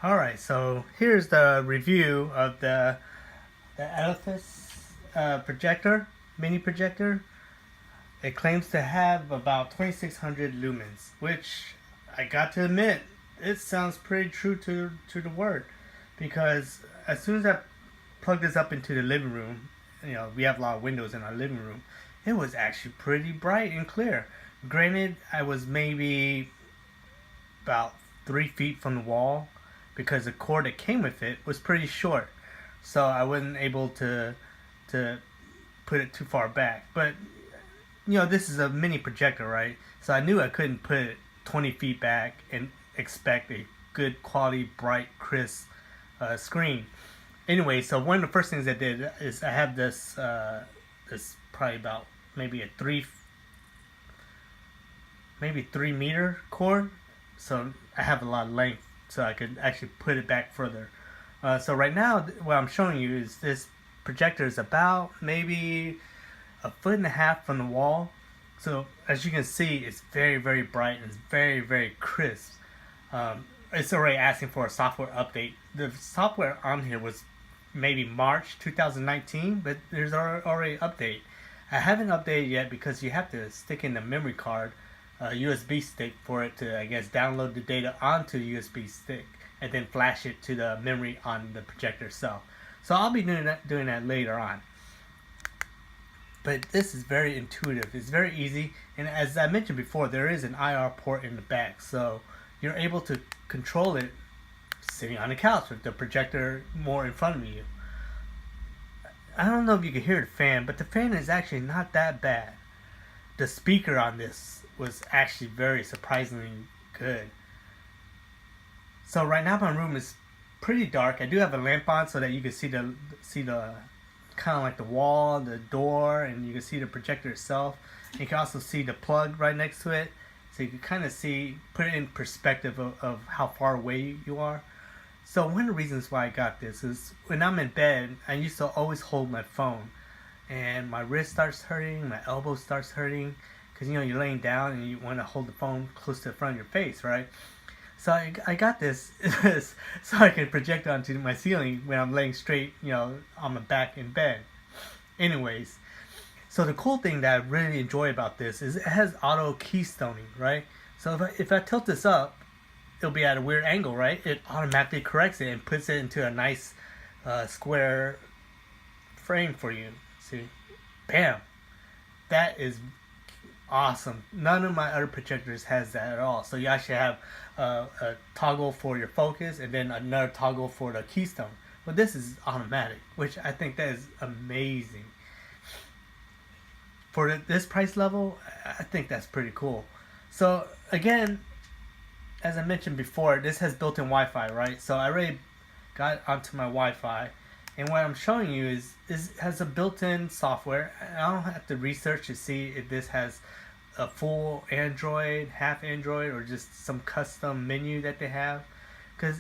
Alright, so here's the review of the ELEPHAS projector, mini projector. It claims to have about 2600 lumens, which I got to admit, it sounds pretty true to the word. Because as soon as I plugged this up into the living room, we have a lot of windows in our living room, it was actually pretty bright and clear. Granted, I was maybe about 3 feet from the wall because the cord that came with it was pretty short, so I wasn't able to put it too far back. But this is a mini projector, right? So I knew I couldn't put it 20 feet back and expect a good quality, bright, crisp screen. Anyway, so one of the first things I did is I have this probably about maybe a maybe 3 meter cord, so I have a lot of length, so I could actually put it back further. So right now, what I'm showing you is this projector is about maybe a foot and a half from the wall. So as you can see, it's very, very bright and it's very, very crisp. It's already asking for a software update. The software on here was maybe March 2019, but there's already an update. I haven't updated yet because you have to stick in the memory card, USB stick, for it to, I guess, download the data onto the USB stick and then flash it to the memory on the projector itself. So I'll be doing that later on. But this is very intuitive. It's very easy, and as I mentioned before, there is an IR port in the back, so you're able to control it sitting on the couch with the projector more in front of you. I don't know if you can hear the fan, but the fan is actually not that bad. The speaker on this was actually very surprisingly good. So right now my room is pretty dark. I do have a lamp on so that you can see the kind of like the wall, the door, and you can see the projector itself. You can also see the plug right next to it, so you can kind of put it in perspective of how far away you are. So one of the reasons why I got this is when I'm in bed, I used to always hold my phone, and my wrist starts hurting, my elbow starts hurting, because you're laying down and you want to hold the phone close to the front of your face, right? So I got this so I can project onto my ceiling when I'm laying straight, on my back in bed. Anyways, so the cool thing that I really enjoy about this is it has auto keystoning, right? So if I tilt this up, it'll be at a weird angle, right? It automatically corrects it and puts it into a nice square frame for you. See? Bam! That is awesome. None of my other projectors has that at all. So you actually have a toggle for your focus and then another toggle for the keystone. But this is automatic, which I think that is amazing. For this price level, I think that's pretty cool. So again, as I mentioned before, this has built-in Wi-Fi, right? So I already got onto my Wi-Fi, and what I'm showing you is has a built-in software. I don't have to research to see if this has a full Android, half Android, or just some custom menu that they have. Because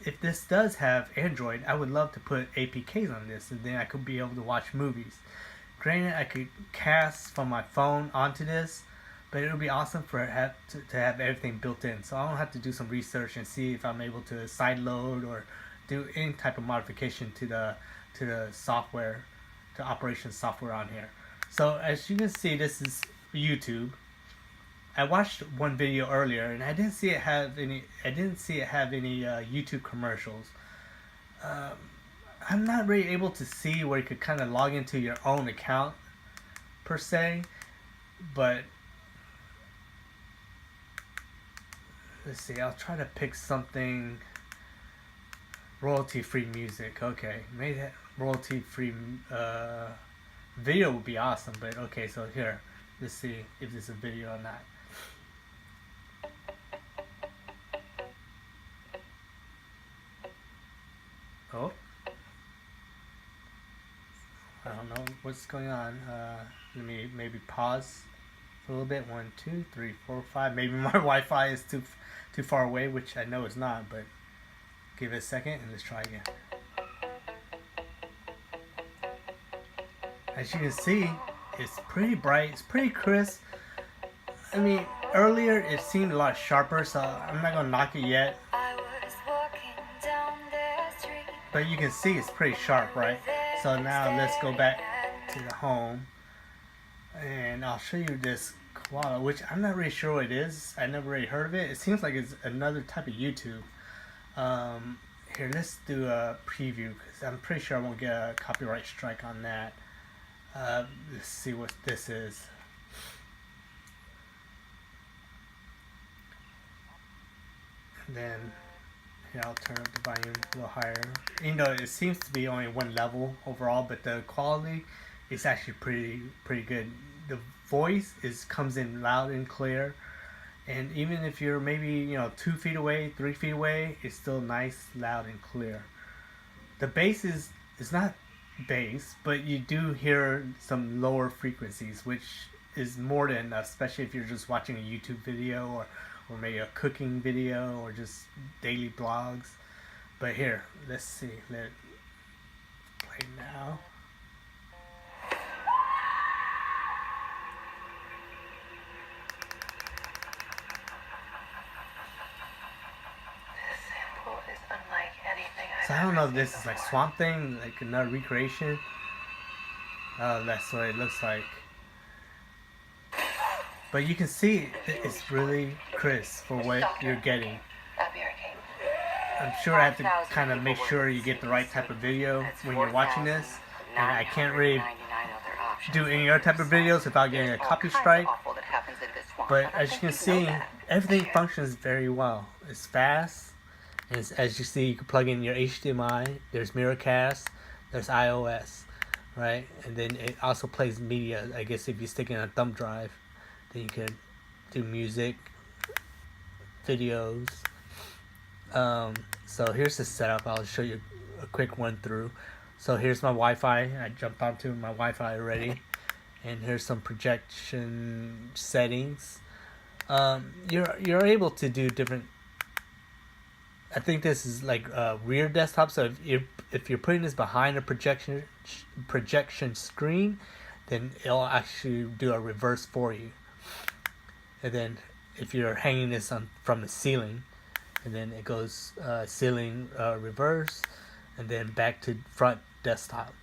if this does have Android, I would love to put APKs on this, and then I could be able to watch movies. Granted, I could cast from my phone onto this, but it would be awesome for it to have everything built in, so I don't have to do some research and see if I'm able to sideload or do any type of modification to the software, to operation software on here. So as you can see, this is YouTube. I watched one video earlier and I didn't see it have any YouTube commercials. I'm not really able to see where you could kind of log into your own account per se, but let's see, I'll try to pick something royalty-free music. Okay, maybe that royalty-free video would be awesome, but okay, so here, let's see if there's a video or not. Oh, I don't know what's going on. Let me maybe pause for a little bit. 1, 2, 3, 4, 5. Maybe my Wi-Fi is too far away, which I know it's not, but give it a second and let's try again. As you can see, it's pretty bright, it's pretty crisp. I mean, earlier it seemed a lot sharper, so I'm not gonna knock it yet. I was walking but you can see it's pretty sharp, right? So now let's go back to the home, and I'll show you this koala, which I'm not really sure what it is. I never really heard of it. It seems like it's another type of YouTube. Here, let's do a preview because I'm pretty sure I won't get a copyright strike on that. Let's see what this is. And then here, I'll turn up the volume a little higher. You know, it seems to be only one level overall, but the quality is actually pretty good. The voice comes in loud and clear. And even if you're maybe 2 feet away, 3 feet away, it's still nice, loud, and clear. The bass is not bass, but you do hear some lower frequencies, which is more than enough, especially if you're just watching a YouTube video or maybe a cooking video or just daily blogs. But here, let's see. Let play now. So I don't know if this is like Swamp Thing, like another recreation. That's what it looks like. But you can see it's really crisp for what you're getting. I'm sure I have to kind of make sure you get the right type of video when you're watching this. And I can't really do any other type of videos without getting a copy strike. But as you can see, everything functions very well. It's fast. And as you see, you can plug in your HDMI, there's Miracast, there's iOS, right? And then it also plays media. I guess if you stick in a thumb drive, then you can do music, videos. So here's the setup. I'll show you a quick run through. So here's my Wi-Fi. I jumped onto my Wi-Fi already. And here's some projection settings. You're able to do different. I think this is like a rear desktop. So if you're putting this behind a projection screen, then it'll actually do a reverse for you. And then if you're hanging this from the ceiling, and then it goes ceiling reverse, and then back to front desktop.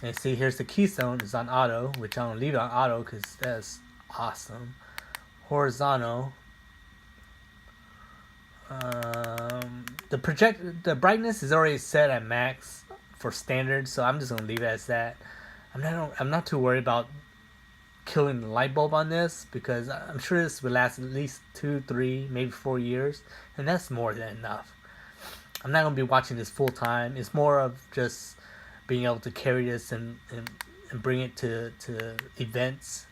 And see, here's the keystone. It's on auto, which I'm gonna leave it on auto because that's awesome. Horizontal. The brightness is already set at max for standard, so I'm just gonna leave it as that. I'm not too worried about killing the light bulb on this because I'm sure this will last at least 2, 3, maybe 4 years, and that's more than enough. I'm not gonna be watching this full time. It's more of just being able to carry this and bring it to events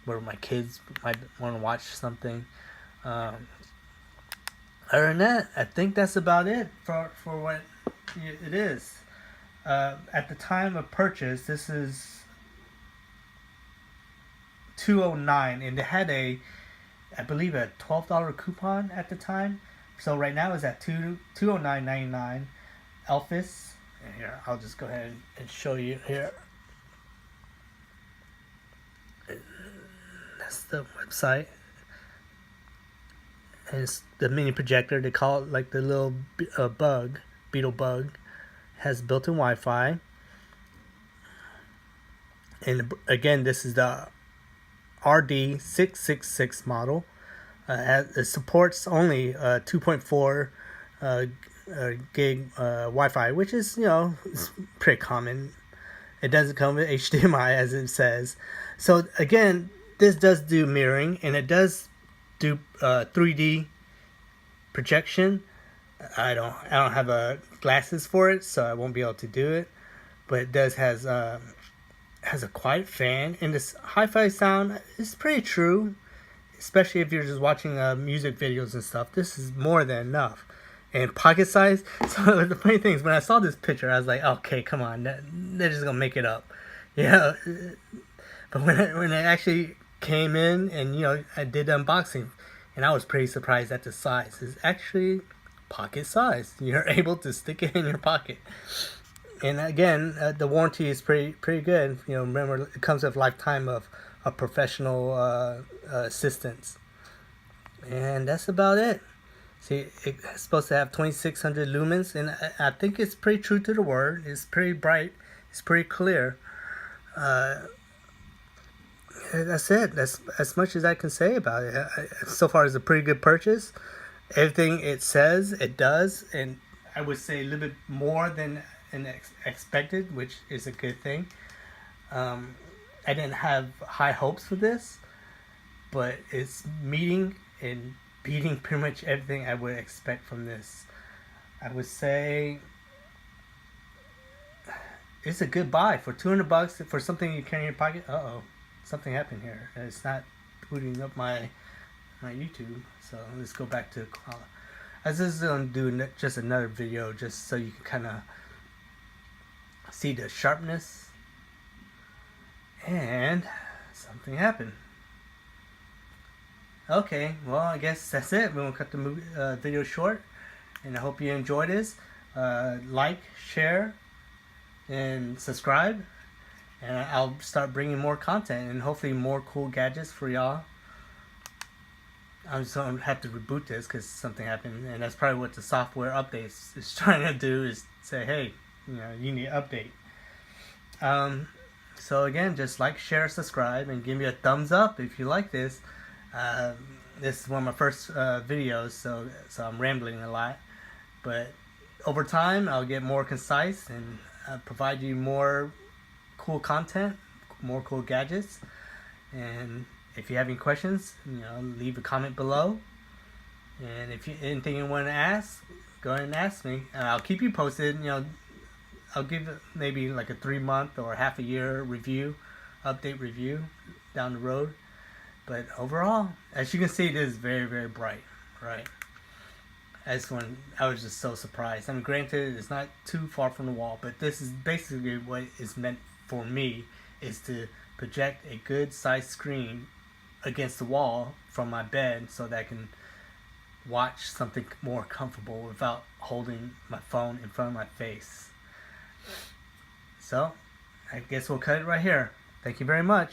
where my kids might want to watch something. Other than that, I think that's about it for what it is. At the time of purchase, this is $209, and they had I believe a $12 coupon at the time. So right now it's at $209.99. ELEPHAS. And here, I'll just go ahead and show you here. That's the website. And it's the mini projector. They call it like the little beetle bug. Has built-in Wi-Fi. And again, this is the RD666 model. It supports only 2.4 gig Wi-Fi, which is, it's pretty common. It doesn't come with HDMI, as it says. So again, this does do mirroring, and it does do 3D projection. I don't have glasses for it, so I won't be able to do it. But it does has a quiet fan, and this hi-fi sound is pretty true, especially if you're just watching music videos and stuff. This is more than enough. And pocket size. So the funny thing is, when I saw this picture, I was like, okay, come on, they're just gonna make it up, But when it actually came in, and I did the unboxing, and I was pretty surprised at the size. It's actually pocket size. You're able to stick it in your pocket. And again, the warranty is pretty good. Remember, it comes with lifetime of professional assistance. And that's about it. See, it's supposed to have 2600 lumens, and I think it's pretty true to the word. It's pretty bright. It's pretty clear. That's it. That's as much as I can say about it. So far, it's a pretty good purchase. Everything it says, it does, and I would say a little bit more than expected, which is a good thing. I didn't have high hopes for this, but it's meeting and beating pretty much everything I would expect from this. I would say it's a good buy for $200 for something you carry in your pocket. Something happened here. It's not booting up my YouTube. So let's go back to Koala. I was just gonna do just another video just so you can kind of see the sharpness. And something happened. Okay, well, I guess that's it. We're gonna cut the video short, and I hope you enjoyed this. Like, share, and subscribe, and I'll start bringing more content and hopefully more cool gadgets for y'all. I'm just gonna have to reboot this because something happened, and that's probably what the software updates is trying to do, is say, hey, you need to update. So again, just like, share, subscribe, and give me a thumbs up if you like this. This is one of my first videos, so I'm rambling a lot, but over time I'll get more concise and provide you more cool content, more cool gadgets. And if you have any questions, leave a comment below. And if you anything you want to ask, go ahead and ask me, and I'll keep you posted. I'll give it maybe like a 3-month or half a year update review down the road. But overall, as you can see, it is very, very bright, right? I was just so surprised. I mean, granted, it's not too far from the wall, but this is basically what is meant for me, is to project a good sized screen against the wall from my bed so that I can watch something more comfortable without holding my phone in front of my face. So, I guess we'll cut it right here. Thank you very much.